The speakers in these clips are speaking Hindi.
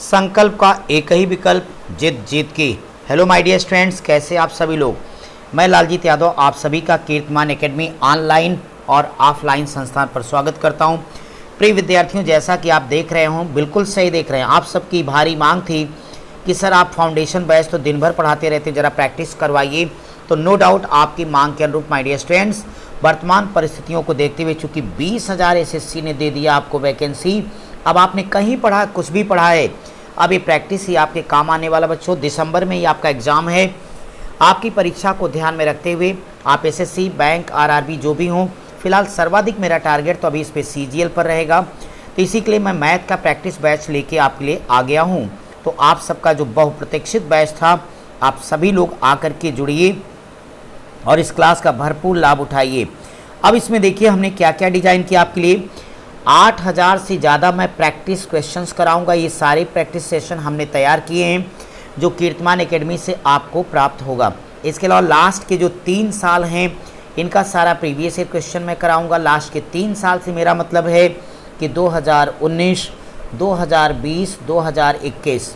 संकल्प का एक ही विकल्प, जिद जीत की। हेलो माय डियर स्टूडेंट्स, कैसे आप सभी लोग। मैं लालजीत यादव आप सभी का कीर्तिमान एकेडमी ऑनलाइन और ऑफलाइन संस्थान पर स्वागत करता हूं। प्रिय विद्यार्थियों, जैसा कि आप देख रहे हो, बिल्कुल सही देख रहे हैं। आप सबकी भारी मांग थी कि सर आप फाउंडेशन बैच तो दिन भर पढ़ाते रहते, ज़रा प्रैक्टिस करवाइए। तो नो डाउट आपकी मांग के अनुरूप माय डियर स्टूडेंट्स, वर्तमान परिस्थितियों को देखते हुए चूँकि 20,000 एसएससी ने दे दिया आपको वैकेंसी, अब आपने कहीं पढ़ा कुछ भी पढ़ा है, अब ये प्रैक्टिस ही आपके काम आने वाला। बच्चों, दिसंबर में ही आपका एग्ज़ाम है। आपकी परीक्षा को ध्यान में रखते हुए आप एसएससी, बैंक, आरआरबी जो भी हों, फिलहाल सर्वाधिक मेरा टारगेट तो अभी इस पे सीजीएल पर रहेगा। तो इसी के लिए मैं मैथ का प्रैक्टिस बैच लेके आपके लिए आ गया हूँ। तो आप सबका जो बहुप्रतीक्षित बैच था, आप सभी लोग आकर के जुड़िए और इस क्लास का भरपूर लाभ उठाइए। अब इसमें देखिए हमने क्या क्या डिज़ाइन किया आपके लिए। 8,000 से ज़्यादा मैं प्रैक्टिस क्वेश्चंस कराऊंगा। ये सारे प्रैक्टिस सेशन हमने तैयार किए हैं जो कीर्तिमान एकेडमी से आपको प्राप्त होगा। इसके अलावा लास्ट के जो 3 साल हैं, इनका सारा प्रीवियस ईयर क्वेश्चन मैं कराऊंगा। लास्ट के 3 साल से मेरा मतलब है कि 2019, 2020, 2021।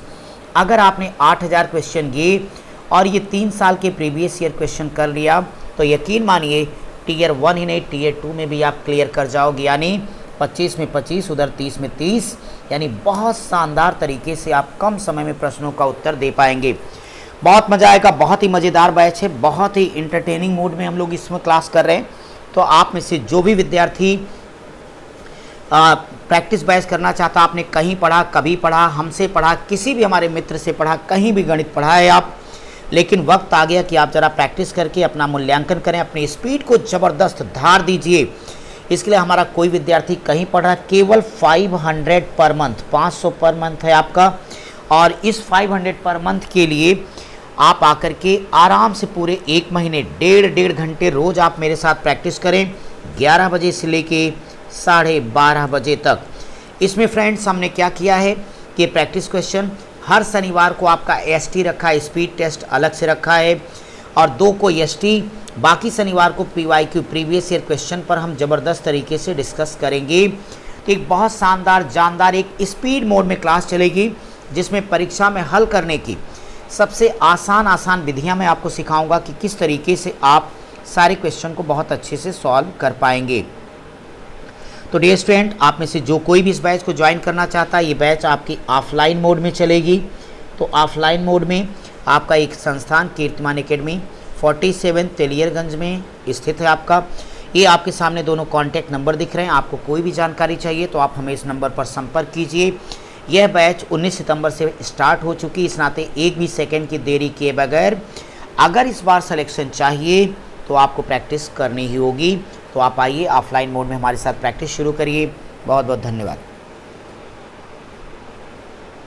अगर आपने 8,000 क्वेश्चन ये और ये 3 साल के प्रीवियस ईयर क्वेश्चन कर लिया तो यकीन मानिए टीयर 1 ही नहीं, टीयर 2 में भी आप क्लियर कर जाओगे। यानी 25 में 25, उधर 30 में 30, यानी बहुत शानदार तरीके से आप कम समय में प्रश्नों का उत्तर दे पाएंगे। बहुत मज़ा आएगा। बहुत ही मज़ेदार बैच है, बहुत ही इंटरटेनिंग मूड में हम लोग इसमें क्लास कर रहे हैं। तो आप में से जो भी विद्यार्थी प्रैक्टिस बैच करना चाहता, आपने कहीं पढ़ा, कभी पढ़ा, हमसे पढ़ा, किसी भी हमारे मित्र से पढ़ा, कहीं भी गणित पढ़ा है आप, लेकिन वक्त आ गया कि आप ज़रा प्रैक्टिस करके अपना मूल्यांकन करें, अपनी स्पीड को ज़बरदस्त धार दीजिए। इसके लिए हमारा कोई विद्यार्थी कहीं पढ़ रहा है, केवल 500 पर मंथ, 500 पर मंथ है आपका। और इस 500 पर मंथ के लिए आप आकर के आराम से पूरे 1 महीने 1.5 घंटे रोज़ आप मेरे साथ प्रैक्टिस करें, 11 बजे से लेके 12:30 बजे तक। इसमें फ्रेंड्स हमने क्या किया है कि प्रैक्टिस क्वेश्चन हर शनिवार को आपका एसटी रखा है, स्पीड टेस्ट अलग से रखा है, और 2 को एसटी, बाकी शनिवार को पीवाईक्यू प्रीवियस ईयर क्वेश्चन पर हम ज़बरदस्त तरीके से डिस्कस करेंगे। तो एक बहुत शानदार जानदार एक स्पीड मोड में क्लास चलेगी जिसमें परीक्षा में हल करने की सबसे आसान विधियां मैं आपको सिखाऊंगा कि किस तरीके से आप सारे क्वेश्चन को बहुत अच्छे से सॉल्व कर पाएंगे। तो डियर स्टूडेंट, आप में से जो कोई भी इस बैच को ज्वाइन करना चाहता है, ये बैच आपकी ऑफलाइन मोड में चलेगी। तो ऑफलाइन मोड में आपका एक संस्थान कीर्तिमान एकेडमी 47 तेलियरगंज में स्थित है आपका। ये आपके सामने दोनों कॉन्टैक्ट नंबर दिख रहे हैं। आपको कोई भी जानकारी चाहिए तो आप हमें इस नंबर पर संपर्क कीजिए। यह बैच 19 सितंबर से स्टार्ट हो चुकी, इस नाते एक भी सेकंड की देरी किए बगैर अगर इस बार सिलेक्शन चाहिए तो आपको प्रैक्टिस करनी ही होगी। तो आप आइए ऑफलाइन मोड में हमारे साथ प्रैक्टिस शुरू करिए। बहुत बहुत धन्यवाद।